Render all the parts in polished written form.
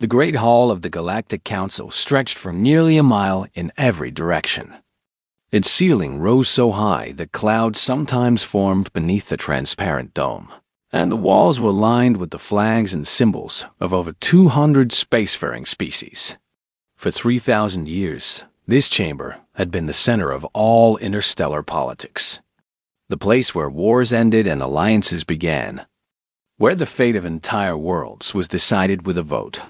The Great Hall of the Galactic Council stretched for nearly a mile in every direction. Its ceiling rose so high that clouds sometimes formed beneath the transparent dome, and the walls were lined with the flags and symbols of over 200 spacefaring species. For 3,000 years, this chamber had been the center of all interstellar politics, the place where wars ended and alliances began, where the fate of entire worlds was decided with a vote.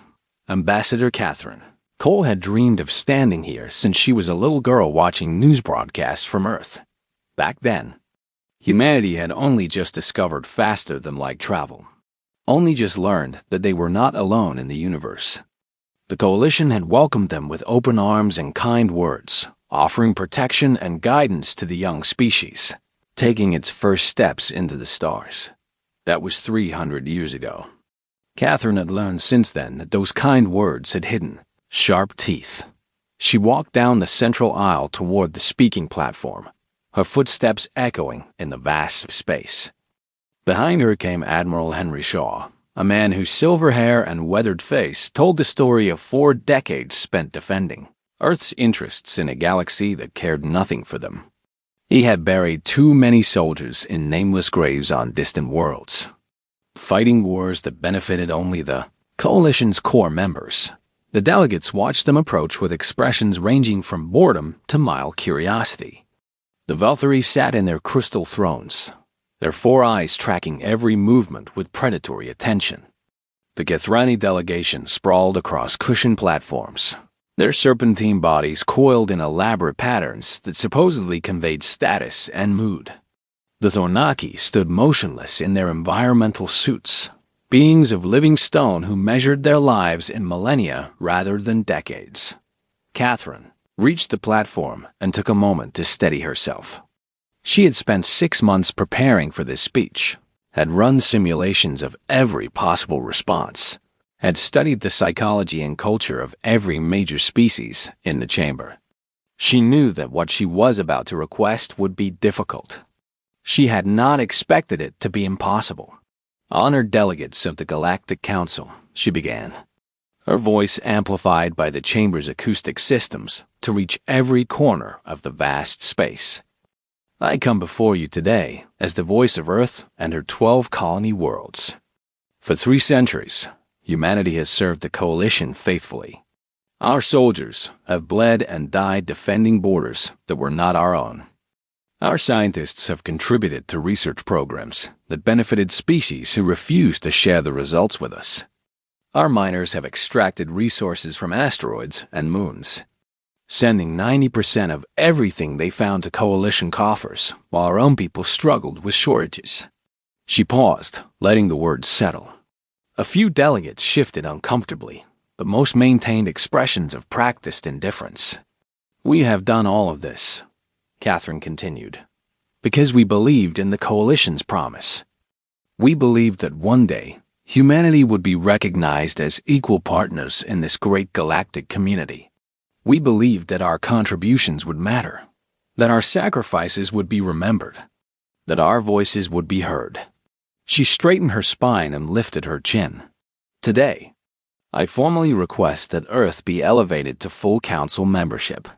Ambassador Catherine Cole had dreamed of standing here since she was a little girl watching news broadcasts from Earth. Back then, humanity had only just discovered faster-than-light travel, only just learned that they were not alone in the universe. The Coalition had welcomed them with open arms and kind words, offering protection and guidance to the young species, taking its first steps into the stars. That was 300 years ago. Catherine had learned since then that those kind words had hidden sharp teeth. She walked down the central aisle toward the speaking platform, her footsteps echoing in the vast space. Behind her came Admiral Henry Shaw, a man whose silver hair and weathered face told the story of 4 decades spent defending Earth's interests in a galaxy that cared nothing for them. He had buried too many soldiers in nameless graves on distant worlds, fighting wars that benefited only the Coalition's core members. The delegates watched them approach with expressions ranging from boredom to mild curiosity. The Valkyries sat in their crystal thrones, their 4 eyes tracking every movement with predatory attention. The Gethrani delegation sprawled across cushioned platforms, their serpentine bodies coiled in elaborate patterns that supposedly conveyed status and mood. The Thornaki stood motionless in their environmental suits, beings of living stone who measured their lives in millennia rather than decades. Catherine reached the platform and took a moment to steady herself. She had spent 6 months preparing for this speech, had run simulations of every possible response, had studied the psychology and culture of every major species in the chamber. She knew that what she was about to request would be difficult. She had not expected it to be impossible. "Honored delegates of the Galactic Council," she began, her voice amplified by the chamber's acoustic systems to reach every corner of the vast space. "I come before you today as the voice of Earth and her 12 colony worlds. For 3 centuries, humanity has served the Coalition faithfully. Our soldiers have bled and died defending borders that were not our own. Our scientists have contributed to research programs that benefited species who refused to share the results with us. Our miners have extracted resources from asteroids and moons, sending 90% of everything they found to Coalition coffers, while our own people struggled with shortages." She paused, letting the words settle. A few delegates shifted uncomfortably, but most maintained expressions of practiced indifference. "We have done all of this," Catherine continued, "because we believed in the Coalition's promise. We believed that one day, humanity would be recognized as equal partners in this great galactic community. We believed that our contributions would matter, that our sacrifices would be remembered, that our voices would be heard." She straightened her spine and lifted her chin. "Today, I formally request that Earth be elevated to full Council membership,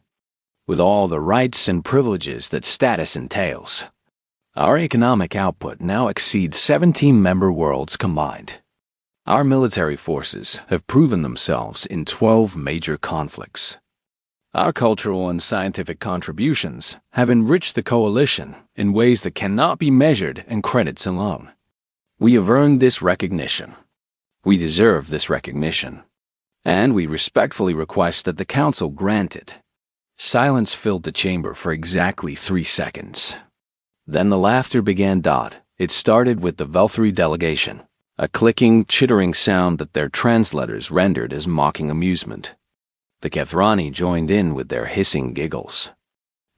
with all the rights and privileges that status entails. Our economic output now exceeds 17 member worlds combined. Our military forces have proven themselves in 12 major conflicts. Our cultural and scientific contributions have enriched the Coalition in ways that cannot be measured in credits alone. We have earned this recognition. We deserve this recognition, and we respectfully request that the Council grant it." Silence filled the chamber for exactly 3 seconds. Then the laughter began. It started with the Valkyrie delegation, a clicking, chittering sound that their translators rendered as mocking amusement. The Gethrani joined in with their hissing giggles.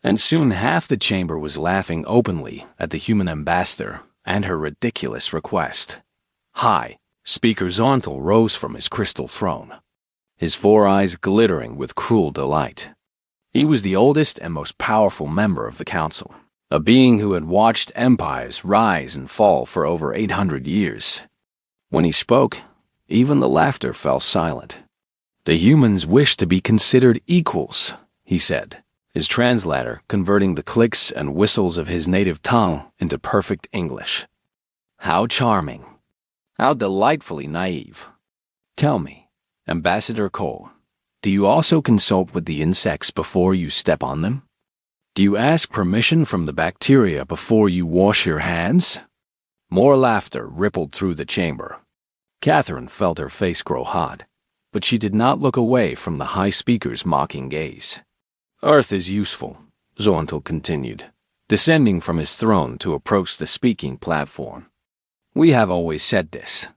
And soon half the chamber was laughing openly at the human ambassador and her ridiculous request. High, Speaker Zontal rose from his crystal throne, his 4 eyes glittering with cruel delight. He was the oldest and most powerful member of the Council, a being who had watched empires rise and fall for over 800 years. When he spoke, even the laughter fell silent. "The humans wish to be considered equals," he said, his translator converting the clicks and whistles of his native tongue into perfect English. How charming. How delightfully naive. Tell me, Ambassador Cole, do you also consult with the insects before you step on them? Do you ask permission from the bacteria before you wash your hands? More laughter rippled through the chamber. Catherine felt her face grow hot, but she did not look away from the high speaker's mocking gaze. "Earth is useful," Zorntal continued, descending from his throne to approach the speaking platform. "We have always said this.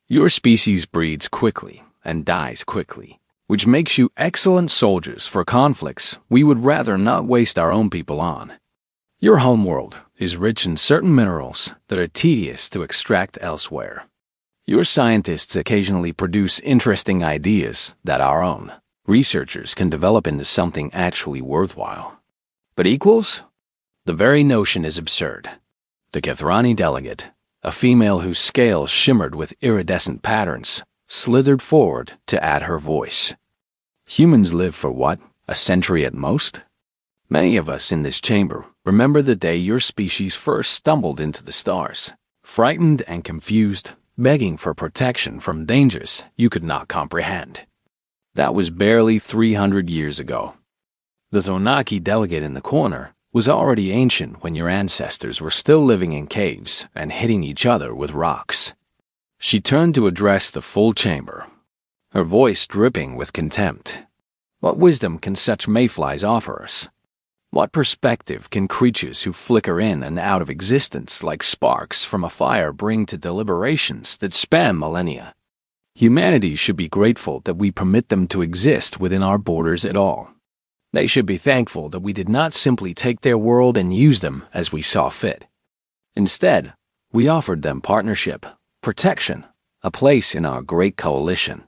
Your species breeds quickly and dies quickly, which makes you excellent soldiers for conflicts we would rather not waste our own people on. Your homeworld is rich in certain minerals that are tedious to extract elsewhere. Your scientists occasionally produce interesting ideas that our own researchers can develop into something actually worthwhile. But equals? The very notion is absurd." The Kethrani delegate, a female whose scales shimmered with iridescent patterns, slithered forward to add her voice. "Humans live for what, a century at most? Many of us in this chamber remember the day your species first stumbled into the stars, frightened and confused, begging for protection from dangers you could not comprehend. That was barely 300 years ago. The Thonaki delegate in the corner was already ancient when your ancestors were still living in caves and hitting each other with rocks." She turned to address the full chamber, her voice dripping with contempt. "What wisdom can such mayflies offer us? What perspective can creatures who flicker in and out of existence like sparks from a fire bring to deliberations that span millennia? Humanity should be grateful that we permit them to exist within our borders at all. They should be thankful that we did not simply take their world and use them as we saw fit. Instead, we offered them partnership, protection, a place in our great coalition.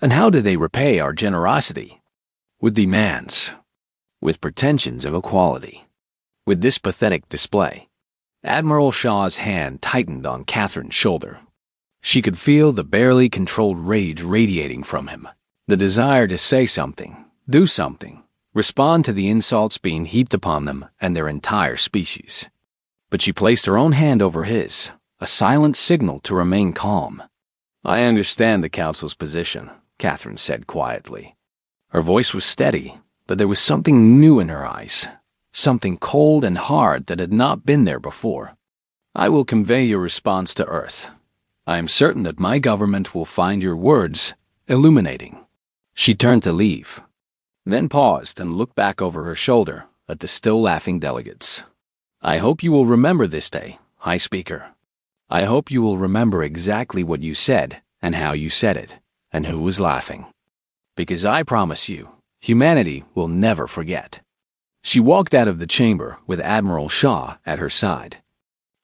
And how do they repay our generosity? With demands. With pretensions of equality. With this pathetic display." Admiral Shaw's hand tightened on Catherine's shoulder. She could feel the barely controlled rage radiating from him, the desire to say something, do something, respond to the insults being heaped upon them and their entire species. But she placed her own hand over his, a silent signal to remain calm. "I understand the Council's position," Catherine said quietly. Her voice was steady, but there was something new in her eyes, something cold and hard that had not been there before. "I will convey your response to Earth. I am certain that my government will find your words illuminating." She turned to leave, then paused and looked back over her shoulder at the still laughing delegates. "I hope you will remember this day, High Speaker. I hope you will remember exactly what you said and how you said it, and who was laughing. Because I promise you, humanity will never forget." She walked out of the chamber with Admiral Shaw at her side.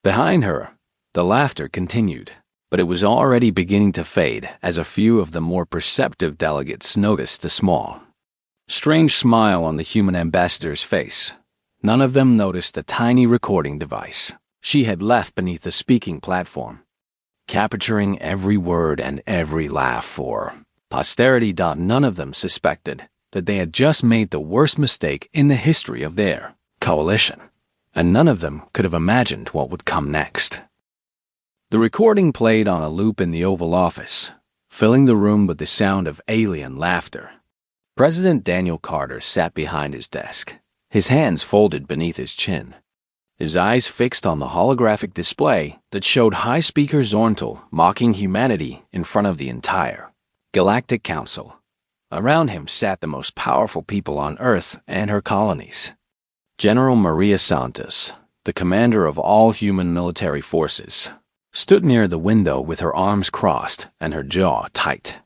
Behind her, the laughter continued, but it was already beginning to fade as a few of the more perceptive delegates noticed the small, strange smile on the human ambassador's face. None of them noticed the tiny recording device she had left beneath the speaking platform, capturing every word and every laugh for posterity. None of them suspected that they had just made the worst mistake in the history of their coalition, and none of them could have imagined what would come next. The recording played on a loop in the Oval Office, filling the room with the sound of alien laughter. President Daniel Carter sat behind his desk, his hands folded beneath his chin, his eyes fixed on the holographic display that showed High Speaker Zorntal mocking humanity in front of the entire Galactic Council. Around him sat the most powerful people on Earth and her colonies. General Maria Santos, the commander of all human military forces, stood near the window with her arms crossed and her jaw tight.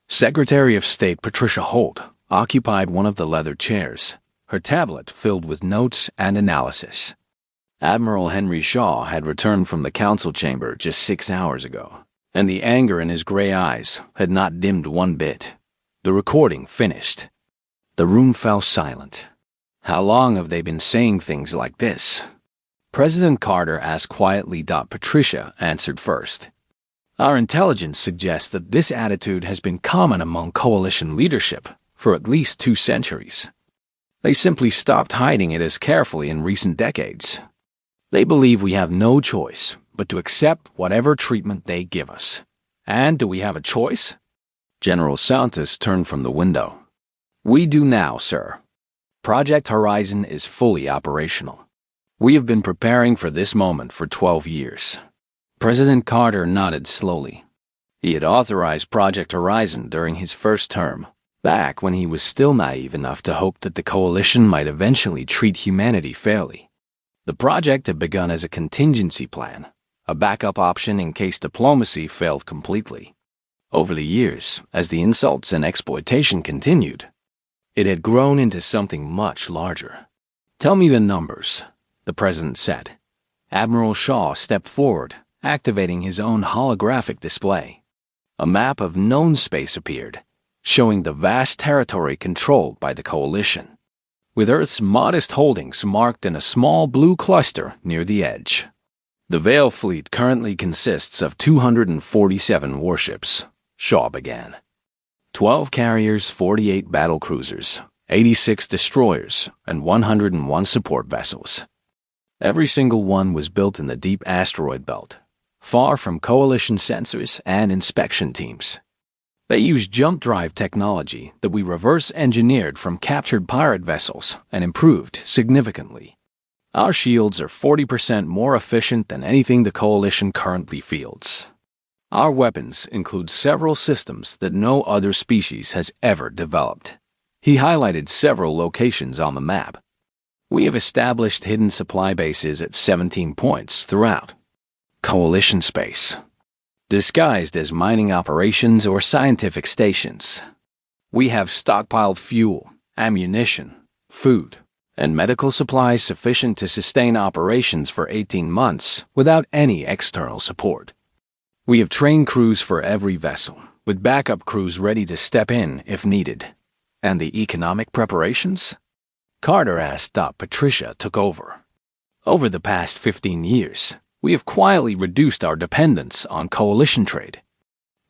Secretary of State Patricia Holt occupied one of the leather chairs, her tablet filled with notes and analysis. Admiral Henry Shaw had returned from the council chamber just 6 hours ago, and the anger in his gray eyes had not dimmed one bit. The recording finished. The room fell silent. How long have they been saying things like this? President Carter asked quietly. Patricia answered first. Our intelligence suggests that this attitude has been common among coalition leadership for at least 2 centuries. They simply stopped hiding it as carefully in recent decades. They believe we have no choice but to accept whatever treatment they give us. And do we have a choice? General Santos turned from the window. We do now, sir. Project Horizon is fully operational. We have been preparing for this moment for 12 years. President Carter nodded slowly. He had authorized Project Horizon during his first term, back when he was still naive enough to hope that the coalition might eventually treat humanity fairly. The project had begun as a contingency plan, a backup option in case diplomacy failed completely. Over the years, as the insults and exploitation continued, it had grown into something much larger. Tell me the numbers, the president said. Admiral Shaw stepped forward, activating his own holographic display. A map of known space appeared, showing the vast territory controlled by the coalition, with Earth's modest holdings marked in a small blue cluster near the edge. The Veil fleet currently consists of 247 warships, Shaw began. 12 carriers, 48 battlecruisers, 86 destroyers, and 101 support vessels. Every single one was built in the deep asteroid belt, far from coalition sensors and inspection teams. They used jump drive technology that we reverse engineered from captured pirate vessels and improved significantly. Our shields are 40% more efficient than anything the coalition currently fields. Our weapons include several systems that no other species has ever developed. He highlighted several locations on the map. We have established hidden supply bases at 17 points throughout coalition space, disguised as mining operations or scientific stations. We have stockpiled fuel, ammunition, food, and medical supplies sufficient to sustain operations for 18 months without any external support. We have trained crews for every vessel, with backup crews ready to step in if needed. And the economic preparations? Carter asked. Patricia took over. Over the past 15 years, we have quietly reduced our dependence on coalition trade.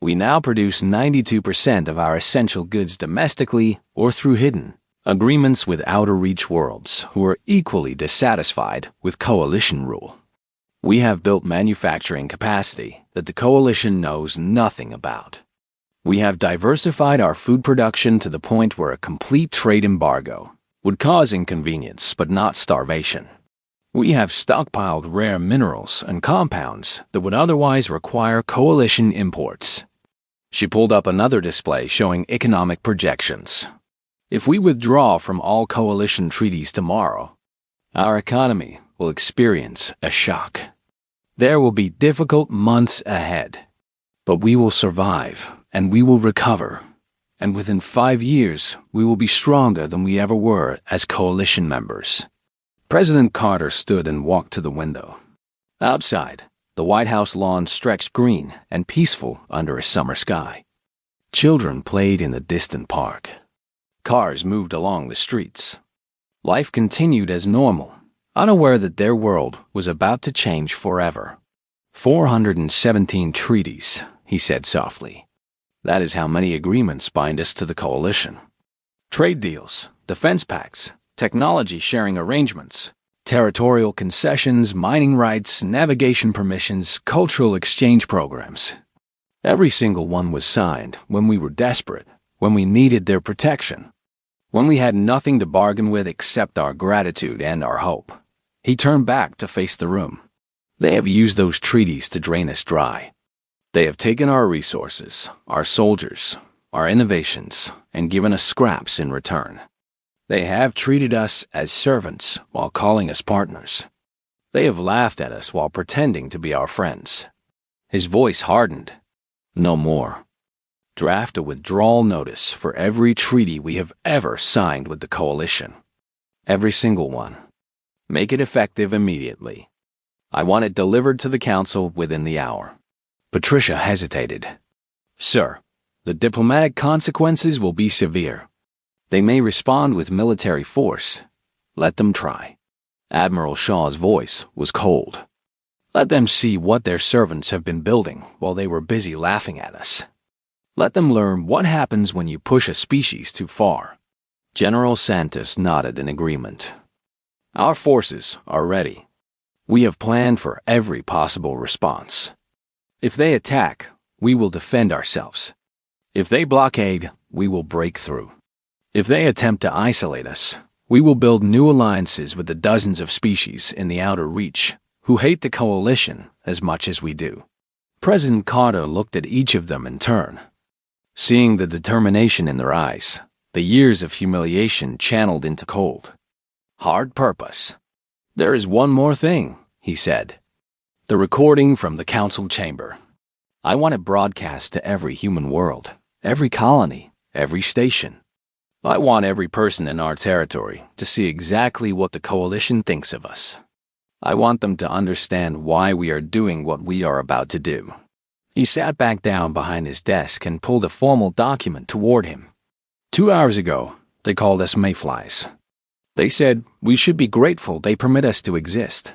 We now produce 92% of our essential goods domestically or through hidden agreements with outer-reach worlds who are equally dissatisfied with coalition rule. We have built manufacturing capacity that the coalition knows nothing about. We have diversified our food production to the point where a complete trade embargo would cause inconvenience but not starvation. We have stockpiled rare minerals and compounds that would otherwise require coalition imports. She pulled up another display showing economic projections. If we withdraw from all coalition treaties tomorrow, our economy will experience a shock. There will be difficult months ahead, but we will survive and we will recover. And within 5 years, we will be stronger than we ever were as coalition members. President Carter stood and walked to the window. Outside, the White House lawn stretched green and peaceful under a summer sky. Children played in the distant park. Cars moved along the streets. Life continued as normal, unaware that their world was about to change forever. 417 treaties, he said softly. That is how many agreements bind us to the coalition. Trade deals, defense pacts, technology sharing arrangements, territorial concessions, mining rights, navigation permissions, cultural exchange programs. Every single one was signed when we were desperate, when we needed their protection, when we had nothing to bargain with except our gratitude and our hope. He turned back to face the room. They have used those treaties to drain us dry. They have taken our resources, our soldiers, our innovations, and given us scraps in return. They have treated us as servants while calling us partners. They have laughed at us while pretending to be our friends. His voice hardened. No more. Draft a withdrawal notice for every treaty we have ever signed with the coalition. Every single one. Make it effective immediately. I want it delivered to the council within the hour. Patricia hesitated. Sir, the diplomatic consequences will be severe. They may respond with military force. Let them try. Admiral Shaw's voice was cold. Let them see what their servants have been building while they were busy laughing at us. Let them learn what happens when you push a species too far." General Santos nodded in agreement. "Our forces are ready. We have planned for every possible response. If they attack, we will defend ourselves. If they blockade, we will break through. If they attempt to isolate us, we will build new alliances with the dozens of species in the outer reach who hate the coalition as much as we do." President Carter looked at each of them in turn. Seeing the determination in their eyes, the years of humiliation channeled into cold, hard purpose. "There is one more thing," he said. "The recording from the council chamber. I want it broadcast to every human world, every colony, every station. I want every person in our territory to see exactly what the coalition thinks of us. I want them to understand why we are doing what we are about to do." He sat back down behind his desk and pulled a formal document toward him. 2 hours ago, they called us mayflies. They said we should be grateful they permit us to exist.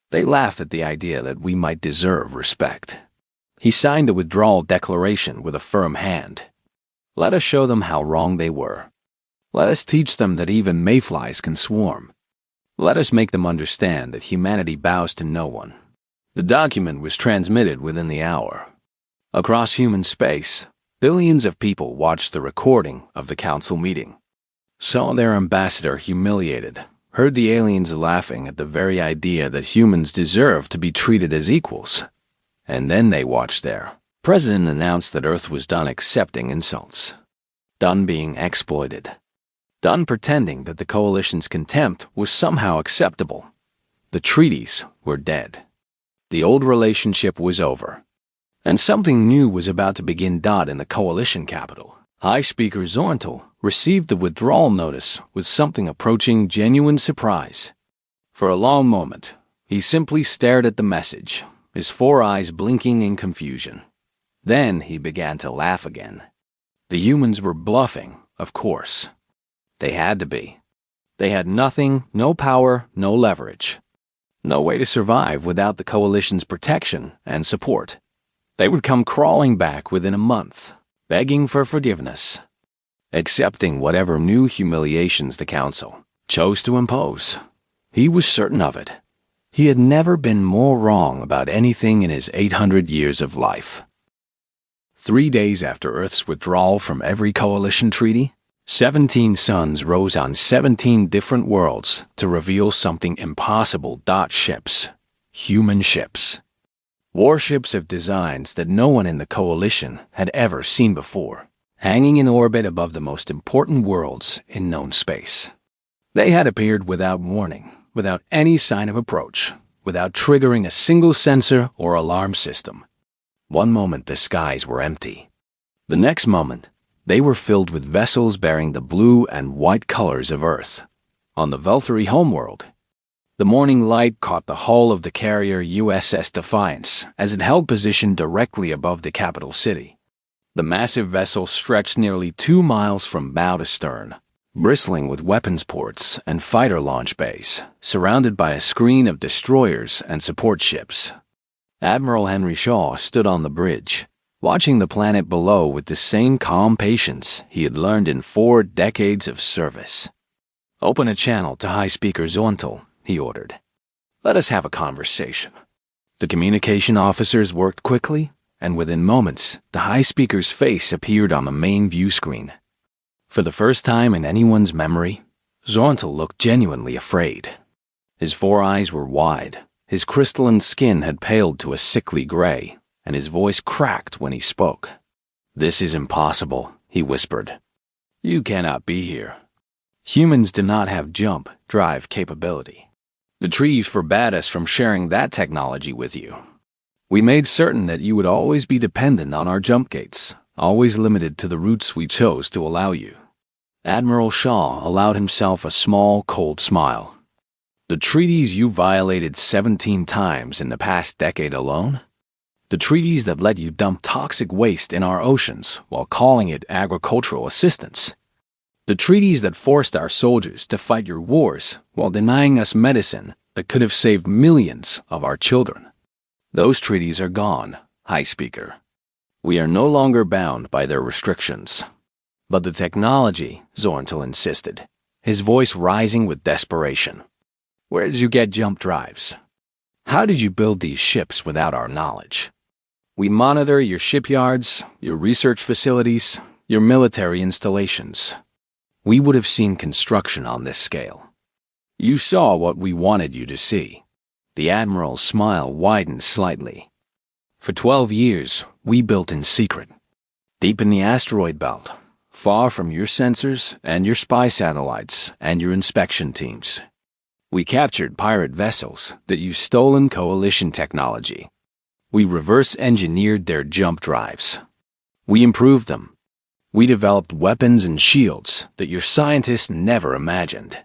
They laughed at the idea that we might deserve respect. He signed a withdrawal declaration with a firm hand. Let us show them how wrong they were. Let us teach them that even mayflies can swarm. Let us make them understand that humanity bows to no one. The document was transmitted within the hour. Across human space, billions of people watched the recording of the council meeting, saw their ambassador humiliated, heard the aliens laughing at the very idea that humans deserve to be treated as equals. And then they watched their president announce that Earth was done accepting insults, done being exploited, done pretending that the coalition's contempt was somehow acceptable. The treaties were dead. The old relationship was over. And something new was about to begin. In the coalition capital, High Speaker Zorntal received the withdrawal notice with something approaching genuine surprise. For a long moment, he simply stared at the message, his 4 eyes blinking in confusion. Then he began to laugh again. The humans were bluffing, of course. They had to be. They had nothing, no power, no leverage. No way to survive without the coalition's protection and support. They would come crawling back within a month, begging for forgiveness, accepting whatever new humiliations the council chose to impose. He was certain of it. He had never been more wrong about anything in his 800 years of life. 3 days after Earth's withdrawal from every coalition treaty, 17 suns rose on 17 different worlds to reveal something impossible. Ships. Human ships. Warships of designs that no one in the coalition had ever seen before, hanging in orbit above the most important worlds in known space. They had appeared without warning, without any sign of approach, without triggering a single sensor or alarm system. One moment the skies were empty. The next moment, they were filled with vessels bearing the blue and white colors of Earth. On the Valkyrie homeworld, the morning light caught the hull of the carrier USS Defiance as it held position directly above the capital city. The massive vessel stretched nearly 2 miles from bow to stern, bristling with weapons ports and fighter launch bays, surrounded by a screen of destroyers and support ships. Admiral Henry Shaw stood on the bridge, watching the planet below with the same calm patience he had learned in 4 decades of service. "Open a channel to High Speaker Zorntal," he ordered. "Let us have a conversation." The communication officers worked quickly, and within moments, the High Speaker's face appeared on the main view screen. For the first time in anyone's memory, Zorntal looked genuinely afraid. His 4 eyes were wide, his crystalline skin had paled to a sickly gray, and his voice cracked when he spoke. "This is impossible," he whispered. "You cannot be here. Humans do not have jump drive capability. The trees forbade us from sharing that technology with you. We made certain that you would always be dependent on our jump gates, always limited to the routes we chose to allow you." Admiral Shaw allowed himself a small, cold smile. "The treaties you violated 17 times in the past decade alone? The treaties that let you dump toxic waste in our oceans while calling it agricultural assistance? The treaties that forced our soldiers to fight your wars while denying us medicine that could have saved millions of our children? Those treaties are gone, High Speaker. We are no longer bound by their restrictions. But the technology, Zorntal insisted, his voice rising with desperation. Where did you get jump drives? How did you build these ships without our knowledge? We monitor your shipyards, your research facilities, your military installations. We would have seen construction on this scale. You saw what we wanted you to see. The Admiral's smile widened slightly. For 12 years, we built in secret. Deep in the asteroid belt, far from your sensors and your spy satellites and your inspection teams. We captured pirate vessels that used stolen Coalition technology. We reverse-engineered their jump drives. We improved them. We developed weapons and shields that your scientists never imagined.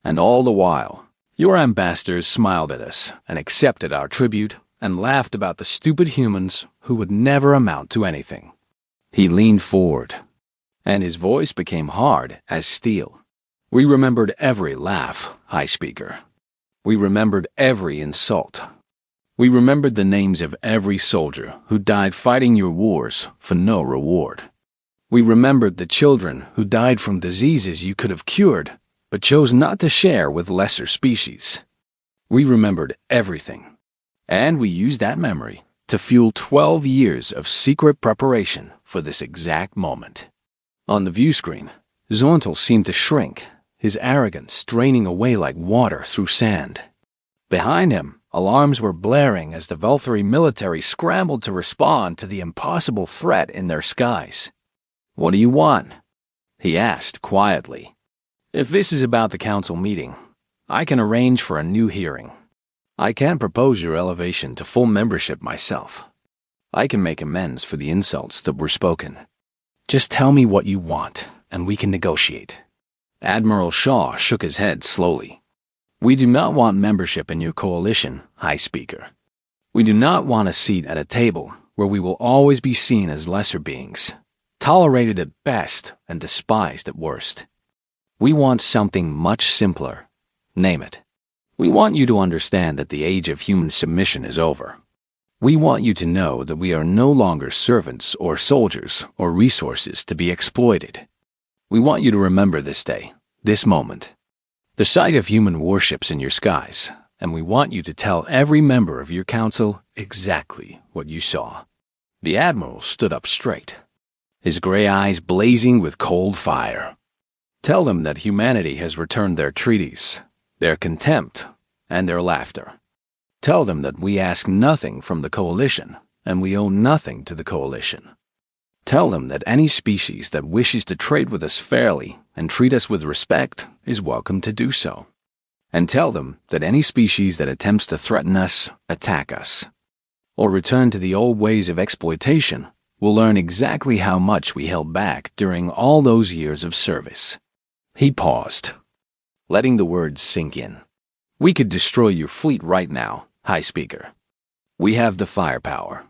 And all the while, your ambassadors smiled at us and accepted our tribute and laughed about the stupid humans who would never amount to anything. He leaned forward, and his voice became hard as steel. We remembered every laugh, High Speaker. We remembered every insult. We remembered the names of every soldier who died fighting your wars for no reward. We remembered the children who died from diseases you could have cured, but chose not to share with lesser species. We remembered everything, and we used that memory to fuel 12 years of secret preparation for this exact moment. On the view screen, Zorntal seemed to shrink, his arrogance draining away like water through sand. Behind him, alarms were blaring as the Velthari military scrambled to respond to the impossible threat in their skies. "What do you want?" he asked quietly. "If this is about the council meeting, I can arrange for a new hearing. I can propose your elevation to full membership myself. I can make amends for the insults that were spoken. Just tell me what you want, and we can negotiate." Admiral Shaw shook his head slowly. "We do not want membership in your coalition, High Speaker. We do not want a seat at a table where we will always be seen as lesser beings, tolerated at best and despised at worst. We want something much simpler. Name it. We want you to understand that the age of human submission is over. We want you to know that we are no longer servants or soldiers or resources to be exploited. We want you to remember this day, this moment, the sight of human warships in your skies, and we want you to tell every member of your council exactly what you saw." The Admiral stood up straight, his gray eyes blazing with cold fire. "Tell them that humanity has returned their treaties, their contempt, and their laughter. Tell them that we ask nothing from the Coalition, and we owe nothing to the Coalition. Tell them that any species that wishes to trade with us fairly and treat us with respect is welcome to do so. And tell them that any species that attempts to threaten us, attack us, or return to the old ways of exploitation will learn exactly how much we held back during all those years of service." He paused, letting the words sink in. "We could destroy your fleet right now, High Speaker. We have the firepower.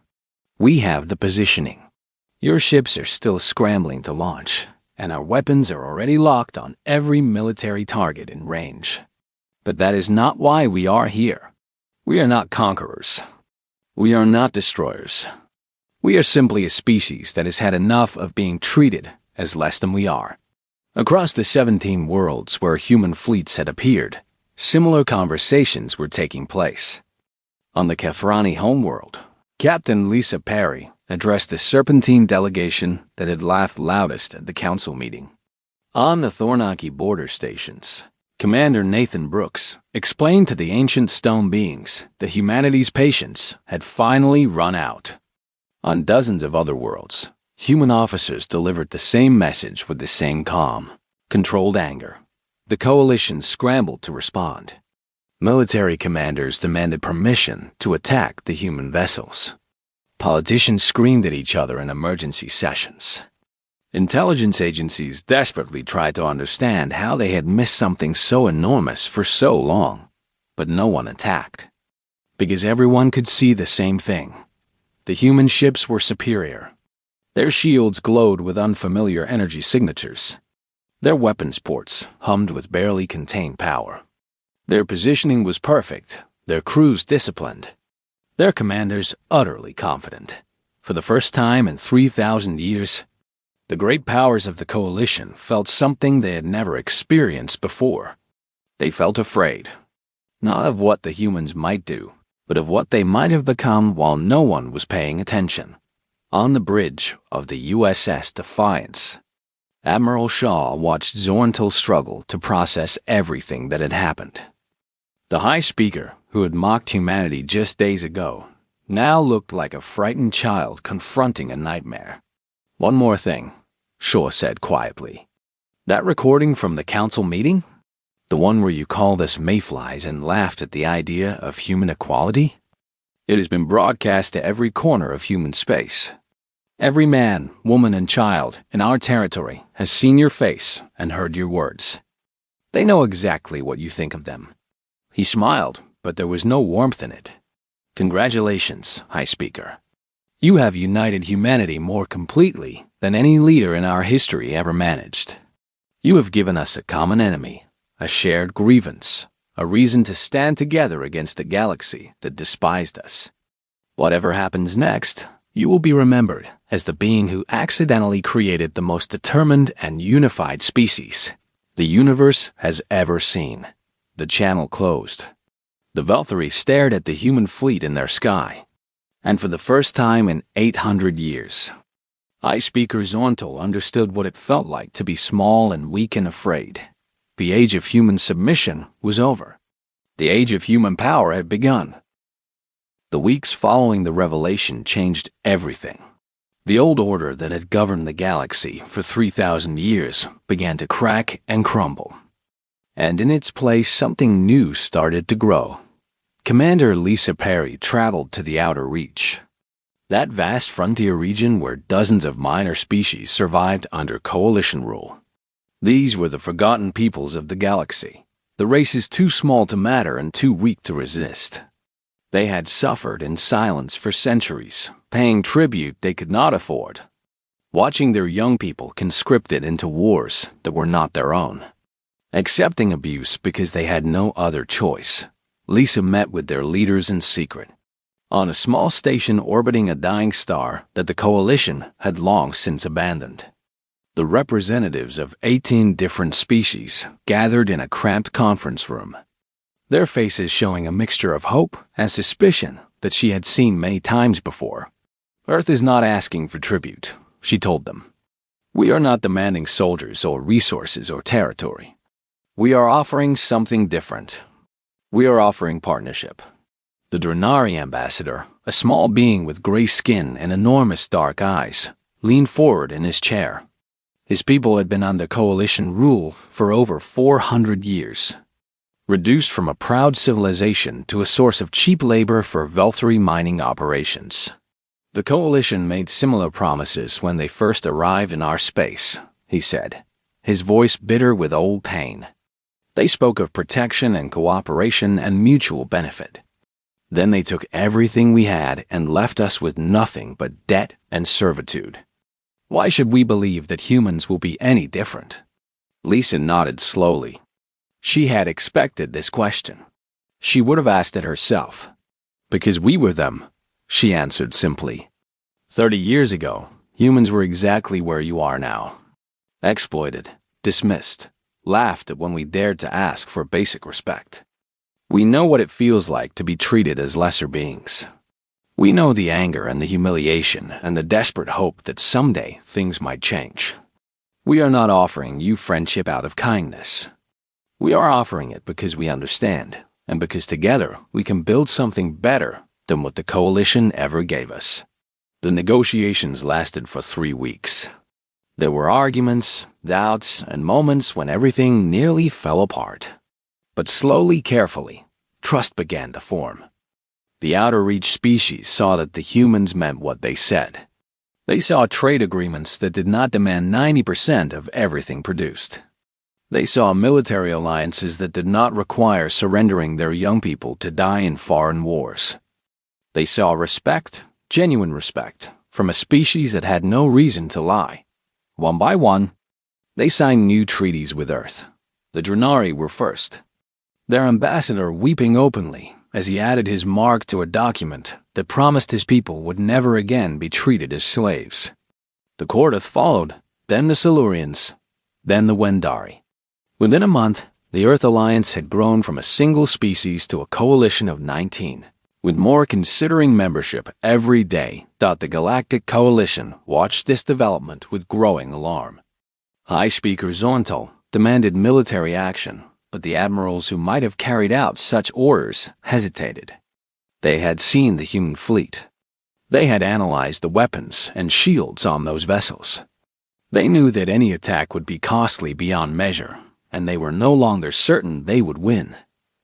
We have the positioning. Your ships are still scrambling to launch, and our weapons are already locked on every military target in range. But that is not why we are here. We are not conquerors. We are not destroyers. We are simply a species that has had enough of being treated as less than we are." Across the 17 worlds where human fleets had appeared, similar conversations were taking place. On the Kathrani homeworld, Captain Lisa Perry addressed the Serpentine delegation that had laughed loudest at the council meeting. On the Thornaki border stations, Commander Nathan Brooks explained to the ancient stone beings that humanity's patience had finally run out. On dozens of other worlds, human officers delivered the same message with the same calm, controlled anger. The Coalition scrambled to respond. Military commanders demanded permission to attack the human vessels. Politicians screamed at each other in emergency sessions. Intelligence agencies desperately tried to understand how they had missed something so enormous for so long, but no one attacked. Because everyone could see the same thing. The human ships were superior. Their shields glowed with unfamiliar energy signatures. Their weapons ports hummed with barely contained power. Their positioning was perfect, their crews disciplined. their commanders utterly confident. For the first time in 3,000 years, the great powers of the coalition felt something they had never experienced before. They felt afraid, not of what the humans might do, but of what they might have become while no one was paying attention. On the bridge of the USS Defiance, Admiral Shaw watched Zorntal struggle to process everything that had happened. The High Speaker, who had mocked humanity just days ago, now looked like a frightened child confronting a nightmare. "One more thing," Shaw said quietly. "That recording from the council meeting? The one where you called us mayflies and laughed at the idea of human equality? It has been broadcast to every corner of human space. Every man, woman, and child in our territory has seen your face and heard your words. They know exactly what you think of them." He smiled, but there was no warmth in it. "Congratulations, High Speaker. You have united humanity more completely than any leader in our history ever managed. You have given us a common enemy, a shared grievance, a reason to stand together against a galaxy that despised us. Whatever happens next, you will be remembered as the being who accidentally created the most determined and unified species the universe has ever seen." The channel closed. The Valkyries stared at the human fleet in their sky, and for the first time in 800 years, High Speaker Zorntal understood what it felt like to be small and weak and afraid. The age of human submission was over. The age of human power had begun. The weeks following the revelation changed everything. The old order that had governed the galaxy for 3,000 years began to crack and crumble. And in its place, something new started to grow. Commander Lisa Perry traveled to the Outer Reach, that vast frontier region where dozens of minor species survived under coalition rule. These were the forgotten peoples of the galaxy, the races too small to matter and too weak to resist. They had suffered in silence for centuries, paying tribute they could not afford, watching their young people conscripted into wars that were not their own, accepting abuse because they had no other choice. Lisa met with their leaders in secret, on a small station orbiting a dying star that the coalition had long since abandoned. The representatives of 18 different species gathered in a cramped conference room, their faces showing a mixture of hope and suspicion that she had seen many times before. "Earth is not asking for tribute," she told them. "We are not demanding soldiers or resources or territory. We are offering something different. We are offering partnership." The Drenari ambassador, a small being with gray skin and enormous dark eyes, leaned forward in his chair. His people had been under coalition rule for over 400 years, reduced from a proud civilization to a source of cheap labor for Valkyrie mining operations. "The coalition made similar promises when they first arrived in our space," he said, his voice bitter with old pain. "They spoke of protection and cooperation and mutual benefit. Then they took everything we had and left us with nothing but debt and servitude. Why should we believe that humans will be any different?" Lisa nodded slowly. She had expected this question. She would have asked it herself. "Because we were them," she answered simply. 30 years ago, humans were exactly where you are now. Exploited, dismissed, laughed at when we dared to ask for basic respect. We know what it feels like to be treated as lesser beings. We know the anger and the humiliation and the desperate hope that someday things might change. We are not offering you friendship out of kindness. We are offering it because we understand, and because together we can build something better than what the coalition ever gave us." The negotiations lasted for 3 weeks. There were arguments, doubts, and moments when everything nearly fell apart. But slowly, carefully, trust began to form. The Outer Reach species saw that the humans meant what they said. They saw trade agreements that did not demand 90% of everything produced. They saw military alliances that did not require surrendering their young people to die in foreign wars. They saw respect, genuine respect, from a species that had no reason to lie. One by one, they signed new treaties with Earth. The Drenari were first, their ambassador weeping openly as he added his mark to a document that promised his people would never again be treated as slaves. The Kordath followed, then the Silurians, then the Wendari. Within a month, the Earth Alliance had grown from a single species to a coalition of 19. With more considering membership every day, the Galactic Coalition watched this development with growing alarm. High Speaker Zontal demanded military action, but the admirals who might have carried out such orders hesitated. They had seen the human fleet. They had analyzed the weapons and shields on those vessels. They knew that any attack would be costly beyond measure, and they were no longer certain they would win.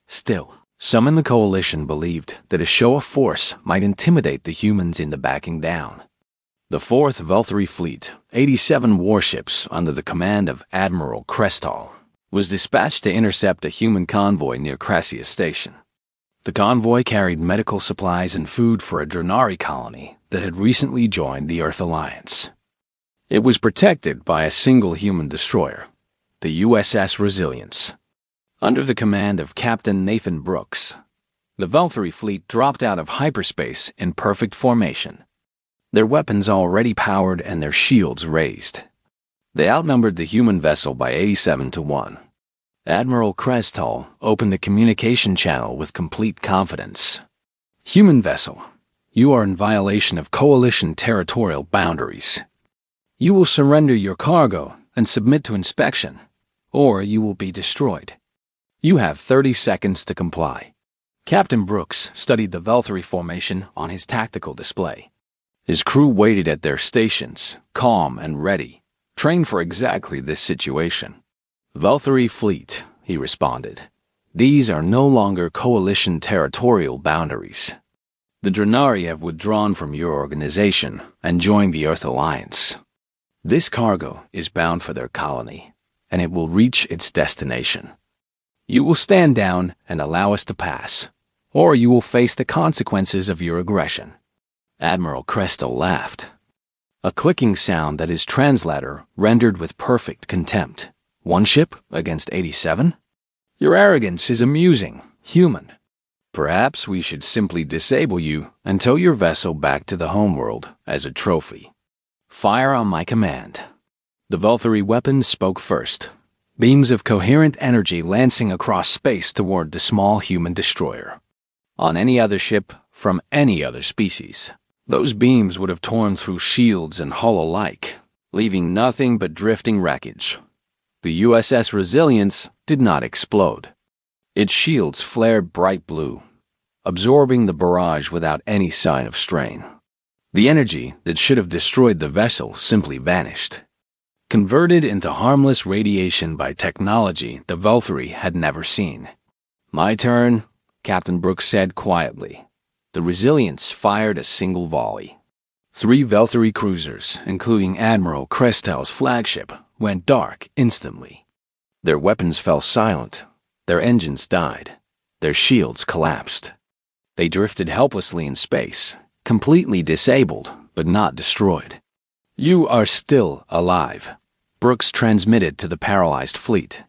Still, some in the coalition believed that a show of force might intimidate the humans into backing down. The 4th Velthari Fleet, 87 warships under the command of Admiral Crestal, was dispatched to intercept a human convoy near Crassia Station. The convoy carried medical supplies and food for a Drenari colony that had recently joined the Earth Alliance. It was protected by a single human destroyer, the USS Resilience. Under the command of Captain Nathan Brooks, the Velthari fleet dropped out of hyperspace in perfect formation, their weapons already powered and their shields raised. They outnumbered the human vessel by 87 to 1. Admiral Crestal opened the communication channel with complete confidence. "Human vessel, you are in violation of Coalition territorial boundaries. You will surrender your cargo and submit to inspection, or you will be destroyed. You have 30 seconds to comply." Captain Brooks studied the Velthari formation on his tactical display. His crew waited at their stations, calm and ready, trained for exactly this situation. "Velthari Fleet," he responded. "These are no longer Coalition territorial boundaries. The Drenari have withdrawn from your organization and joined the Earth Alliance. This cargo is bound for their colony, and it will reach its destination. You will stand down and allow us to pass, or you will face the consequences of your aggression." Admiral Crestal laughed, a clicking sound that his translator rendered with perfect contempt. "One ship against 87? Your arrogance is amusing, human. Perhaps we should simply disable you and tow your vessel back to the homeworld as a trophy. Fire on my command." The Velthari weapons spoke first, beams of coherent energy lancing across space toward the small human destroyer. On any other ship from any other species, those beams would have torn through shields and hull alike, leaving nothing but drifting wreckage. The USS Resilience did not explode. Its shields flared bright blue, absorbing the barrage without any sign of strain. The energy that should have destroyed the vessel simply vanished, converted into harmless radiation by technology the Velthari had never seen. "My turn," Captain Brooks said quietly. The Resilience fired a single volley. 3 Velthari cruisers, including Admiral Crestal's flagship, went dark instantly. Their weapons fell silent, their engines died, their shields collapsed. They drifted helplessly in space, completely disabled but not destroyed. "You are still alive," Brooks transmitted to the paralyzed fleet.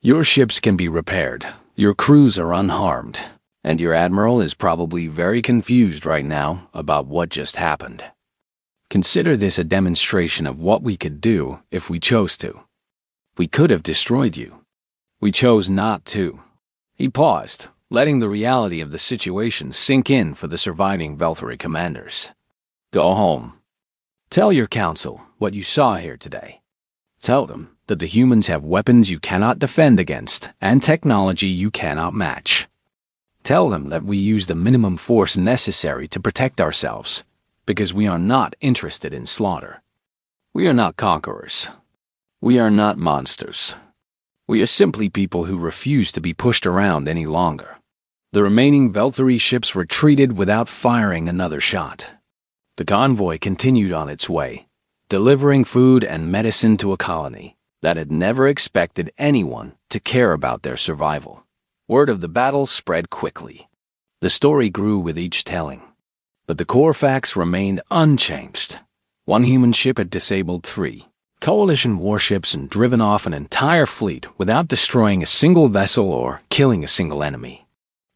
"Your ships can be repaired, your crews are unharmed, and your admiral is probably very confused right now about what just happened. Consider this a demonstration of what we could do if we chose to. We could have destroyed you. We chose not to." He paused, letting the reality of the situation sink in for the surviving Velthari commanders. "Go home. Tell your council what you saw here today. Tell them that the humans have weapons you cannot defend against and technology you cannot match. Tell them that we use the minimum force necessary to protect ourselves, because we are not interested in slaughter. We are not conquerors. We are not monsters. We are simply people who refuse to be pushed around any longer." The remaining Velthari ships retreated without firing another shot. The convoy continued on its way, delivering food and medicine to a colony that had never expected anyone to care about their survival. Word of the battle spread quickly. The story grew with each telling, but the core facts remained unchanged. 1 human ship had disabled 3 Coalition warships and driven off an entire fleet without destroying a single vessel or killing a single enemy.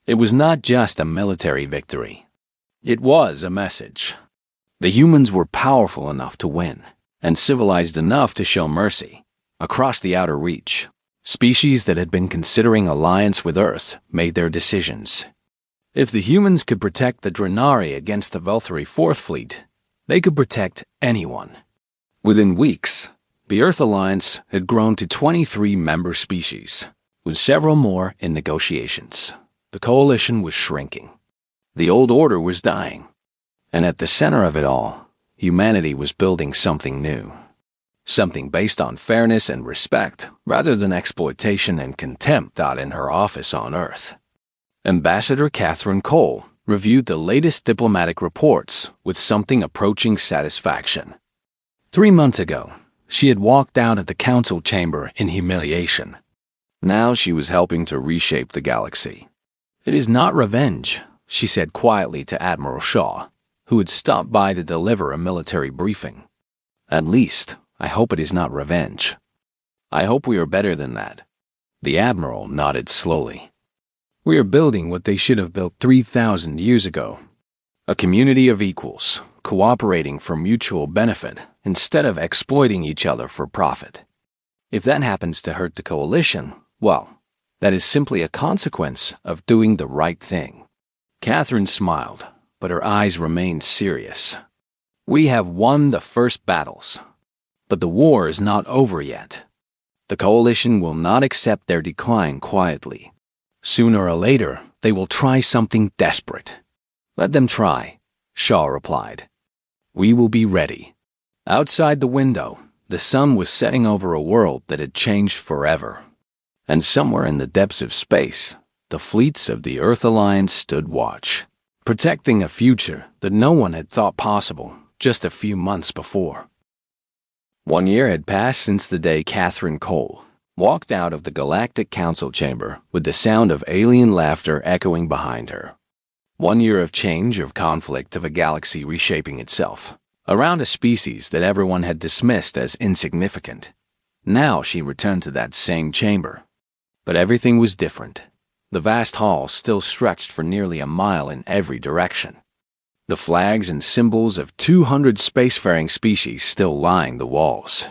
It was not just a military victory. It was a message. The humans were powerful enough to win, and civilized enough to show mercy. Across the outer reach, species that had been considering alliance with Earth made their decisions. If the humans could protect the Drenari against the Velthari Fourth Fleet, they could protect anyone. Within weeks, the Earth Alliance had grown to 23 member species, with several more in negotiations. The coalition was shrinking. The old order was dying. And at the center of it all, humanity was building something new. Something based on fairness and respect, rather than exploitation and contempt out in her office on Earth. Ambassador Catherine Cole reviewed the latest diplomatic reports with something approaching satisfaction. 3 months ago, she had walked out of the council chamber in humiliation. Now she was helping to reshape the galaxy. "It is not revenge," she said quietly to Admiral Shaw, who had stopped by to deliver a military briefing. "At least, I hope it is not revenge. I hope we are better than that." The Admiral nodded slowly. "We are building what they should have built 3,000 years ago. A community of equals, cooperating for mutual benefit instead of exploiting each other for profit. If that happens to hurt the coalition, well, that is simply a consequence of doing the right thing." Catherine smiled, but her eyes remained serious. "We have won the first battles, but the war is not over yet. The coalition will not accept their decline quietly. Sooner or later, they will try something desperate." "Let them try," Shaw replied. "We will be ready." Outside the window, the sun was setting over a world that had changed forever. And somewhere in the depths of space, the fleets of the Earth Alliance stood watch, protecting a future that no one had thought possible just a few months before. 1 year had passed since the day Catherine Cole walked out of the Galactic Council chamber with the sound of alien laughter echoing behind her. 1 year of change, of conflict, of a galaxy reshaping itself, around a species that everyone had dismissed as insignificant. Now she returned to that same chamber. But everything was different. The vast hall still stretched for nearly a mile in every direction. The flags and symbols of 200 spacefaring species still lined the walls.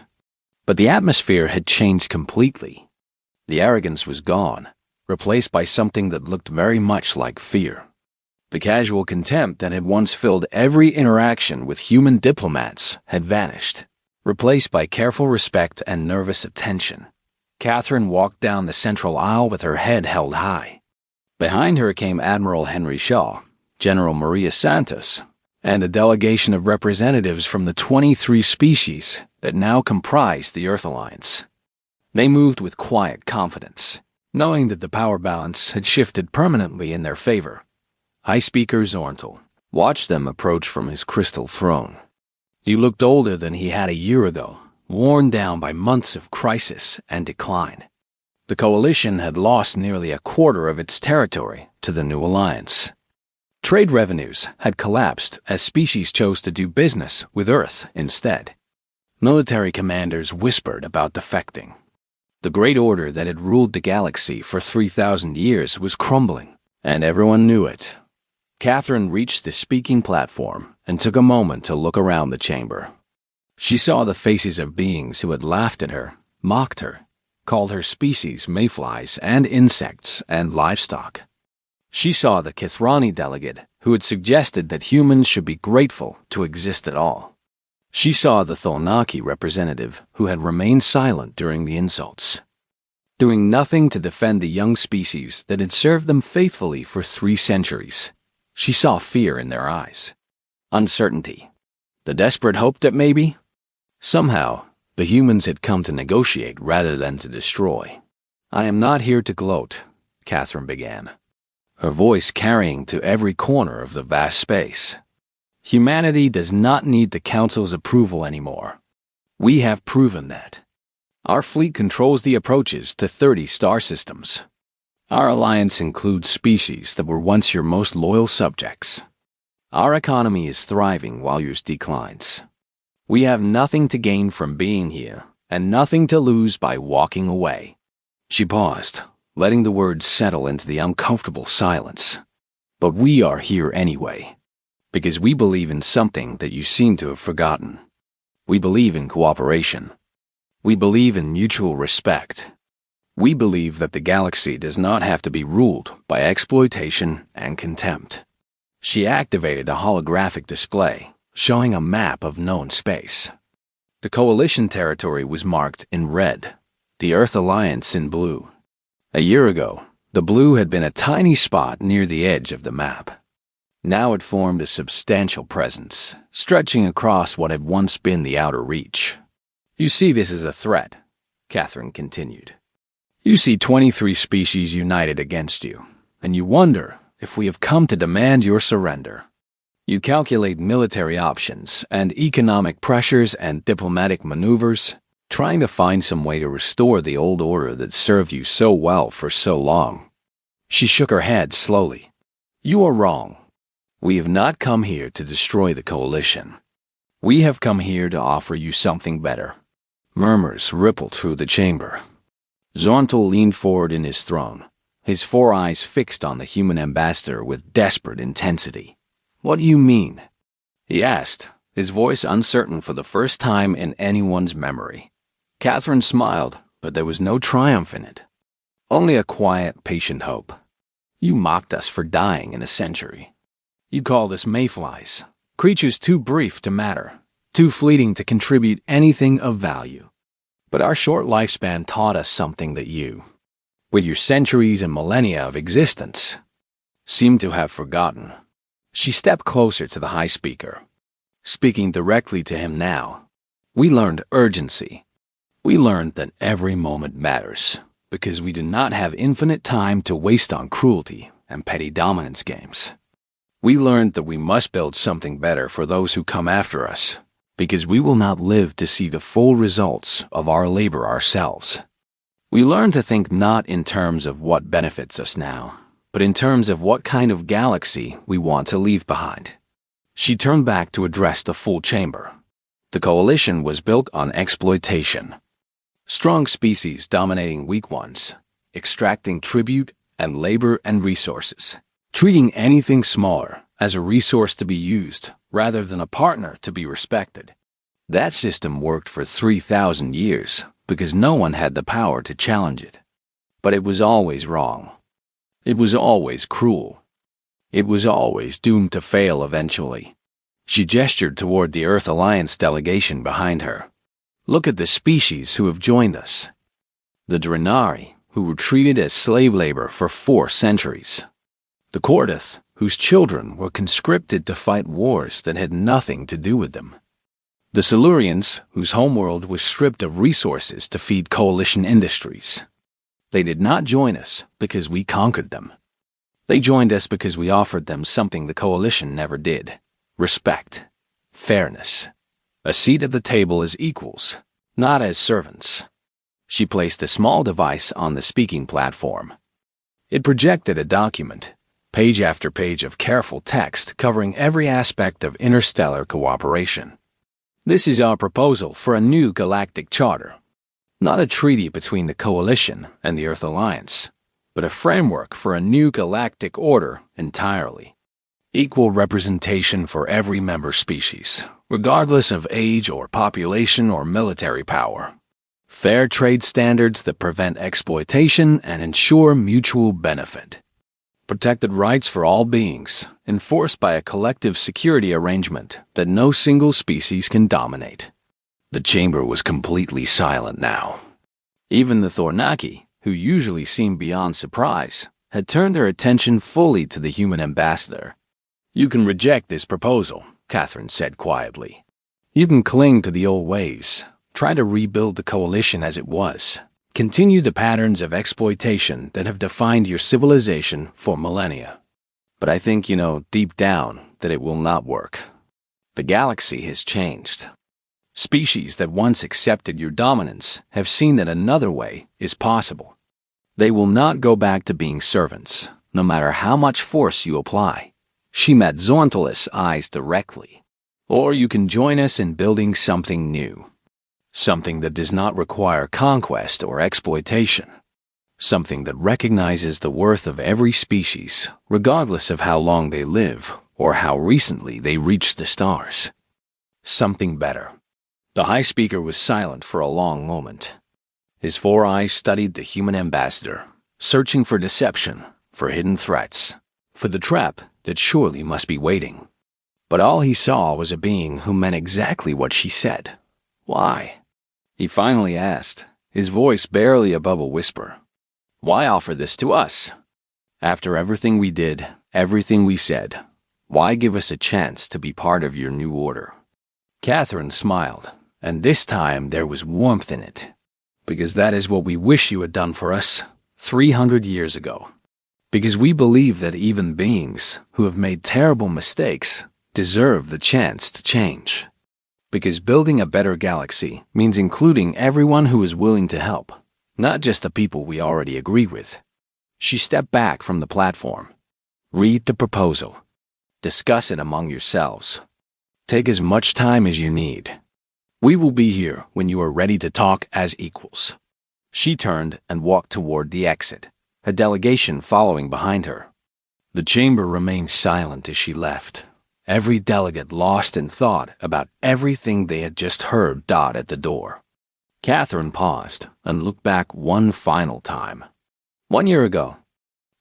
But the atmosphere had changed completely. The arrogance was gone, replaced by something that looked very much like fear. The casual contempt that had once filled every interaction with human diplomats had vanished, replaced by careful respect and nervous attention. Catherine walked down the central aisle with her head held high. Behind her came Admiral Henry Shaw, General Maria Santos, and a delegation of representatives from the 23 species that now comprised the Earth Alliance. They moved with quiet confidence, knowing that the power balance had shifted permanently in their favor. High Speaker Zorntal watched them approach from his crystal throne. He looked older than he had a year ago, worn down by months of crisis and decline. The coalition had lost nearly a quarter of its territory to the new alliance. Trade revenues had collapsed as species chose to do business with Earth instead. Military commanders whispered about defecting. The great order that had ruled the galaxy for 3,000 years was crumbling, and everyone knew it. Catherine reached the speaking platform and took a moment to look around the chamber. She saw the faces of beings who had laughed at her, mocked her, called her species mayflies and insects and livestock. She saw the Kithrani delegate who had suggested that humans should be grateful to exist at all. She saw the Thonaki representative who had remained silent during the insults, doing nothing to defend the young species that had served them faithfully for 3 centuries. She saw fear in their eyes, uncertainty, the desperate hope that maybe, somehow, the humans had come to negotiate rather than to destroy. "I am not here to gloat," Catherine began, her voice carrying to every corner of the vast space. "Humanity does not need the Council's approval anymore. We have proven that. Our fleet controls the approaches to 30 star systems. Our alliance includes species that were once your most loyal subjects. Our economy is thriving while yours declines. We have nothing to gain from being here, and nothing to lose by walking away." She paused, letting the words settle into the uncomfortable silence. But we are here anyway, because we believe in something that you seem to have forgotten. We believe in cooperation. We believe in mutual respect. We believe that the galaxy does not have to be ruled by exploitation and contempt. She activated a holographic display, showing a map of known space. The Coalition territory was marked in red, the Earth Alliance in blue. A year ago, the blue had been a tiny spot near the edge of the map. Now it formed a substantial presence, stretching across what had once been the outer reach. You see this as a threat, Catherine continued. You see 23 species united against you, and you wonder if we have come to demand your surrender. You calculate military options and economic pressures and diplomatic maneuvers, trying to find some way to restore the old order that served you so well for so long. She shook her head slowly. You are wrong. We have not come here to destroy the Coalition. We have come here to offer you something better. Murmurs rippled through the chamber. Zontal leaned forward in his throne, his 4 eyes fixed on the human ambassador with desperate intensity. What do you mean? He asked, his voice uncertain for the first time in anyone's memory. Catherine smiled, but there was no triumph in it. Only a quiet, patient hope. You mocked us for dying in a century. You called us mayflies, creatures too brief to matter, too fleeting to contribute anything of value. But our short lifespan taught us something that you, with your centuries and millennia of existence, seem to have forgotten. She stepped closer to the high speaker, speaking directly to him now. We learned urgency. We learned that every moment matters, because we do not have infinite time to waste on cruelty and petty dominance games. We learned that we must build something better for those who come after us, because we will not live to see the full results of our labor ourselves. We learn to think not in terms of what benefits us now, but in terms of what kind of galaxy we want to leave behind. She turned back to address the full chamber. The Coalition was built on exploitation. Strong species dominating weak ones, extracting tribute and labor and resources, treating anything smaller as a resource to be used rather than a partner to be respected. That system worked for 3,000 years because no one had the power to challenge it. But it was always wrong. It was always cruel. It was always doomed to fail eventually. She gestured toward the Earth Alliance delegation behind her. Look at the species who have joined us. The Drenari, who were treated as slave labor for 4 centuries. The Cordath, whose children were conscripted to fight wars that had nothing to do with them. The Silurians, whose homeworld was stripped of resources to feed Coalition industries. They did not join us because we conquered them. They joined us because we offered them something the Coalition never did: respect, fairness, a seat at the table as equals, not as servants. She placed a small device on the speaking platform. It projected a document, page after page of careful text covering every aspect of interstellar cooperation. This is our proposal for a new galactic charter. Not a treaty between the Coalition and the Earth Alliance, but a framework for a new galactic order entirely. Equal representation for every member species, regardless of age or population or military power. Fair trade standards that prevent exploitation and ensure mutual benefit. Protected rights for all beings, enforced by a collective security arrangement that no single species can dominate. The chamber was completely silent now. Even the Thornaki, who usually seemed beyond surprise, had turned their attention fully to the human ambassador. You can reject this proposal, Catherine said quietly. You can cling to the old ways, try to rebuild the Coalition as it was. Continue the patterns of exploitation that have defined your civilization for millennia. But I think you know deep down that it will not work. The galaxy has changed. Species that once accepted your dominance have seen that another way is possible. They will not go back to being servants, no matter how much force you apply. She met Zontalis' eyes directly. Or you can join us in building something new. Something that does not require conquest or exploitation. something that recognizes the worth of every species, regardless of how long they live or how recently they reached the stars. Something better. The High Speaker was silent for a long moment. His 4 eyes studied the human ambassador, searching for deception, for hidden threats, for the trap that surely must be waiting. But all he saw was a being who meant exactly what she said. Why? He finally asked, his voice barely above a whisper. Why offer this to us? After everything we did, everything we said, why give us a chance to be part of your new order? Catherine smiled, and this time there was warmth in it. Because that is what we wish you had done for us 300 years ago. Because we believe that even beings who have made terrible mistakes deserve the chance to change. Because building a better galaxy means including everyone who is willing to help, not just the people we already agree with. She stepped back from the platform. Read the proposal. Discuss it among yourselves. Take as much time as you need. We will be here when you are ready to talk as equals. She turned and walked toward the exit, a delegation following behind her. The chamber remained silent as she left, every delegate lost in thought about everything they had just heard dot at the door. Catherine paused and looked back one final time. 1 year ago,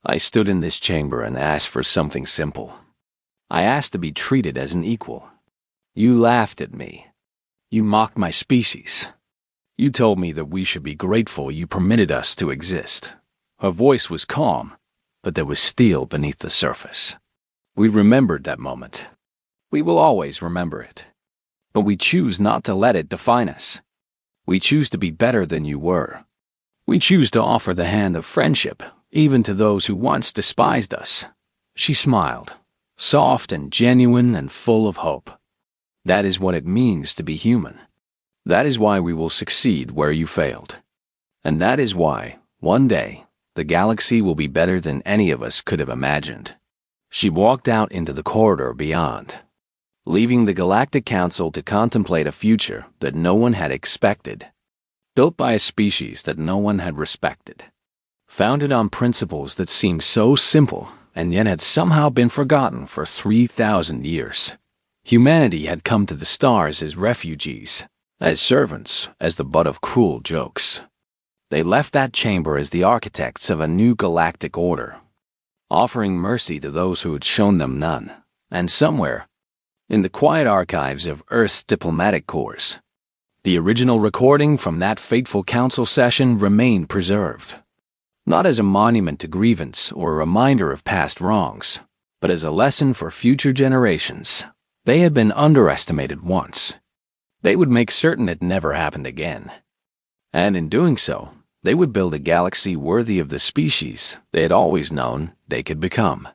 I stood in this chamber and asked for something simple. I asked to be treated as an equal. You laughed at me. You mocked my species. You told me that we should be grateful you permitted us to exist. Her voice was calm, but there was steel beneath the surface. We remembered that moment. We will always remember it. But we choose not to let it define us. We choose to be better than you were. We choose to offer the hand of friendship, even to those who once despised us. She smiled, soft and genuine and full of hope. That is what it means to be human. That is why we will succeed where you failed. And that is why, one day, the galaxy will be better than any of us could have imagined. She walked out into the corridor beyond, leaving the Galactic Council to contemplate a future that no one had expected, built by a species that no one had respected, founded on principles that seemed so simple and yet had somehow been forgotten for 3,000 years. Humanity had come to the stars as refugees, as servants, as the butt of cruel jokes. They left that chamber as the architects of a new galactic order, offering mercy to those who had shown them none, and somewhere, in the quiet archives of Earth's diplomatic corps, the original recording from that fateful council session remained preserved, not as a monument to grievance or a reminder of past wrongs, but as a lesson for future generations. They had been underestimated once. They would make certain it never happened again. And in doing so, they would build a galaxy worthy of the species they had always known they could become.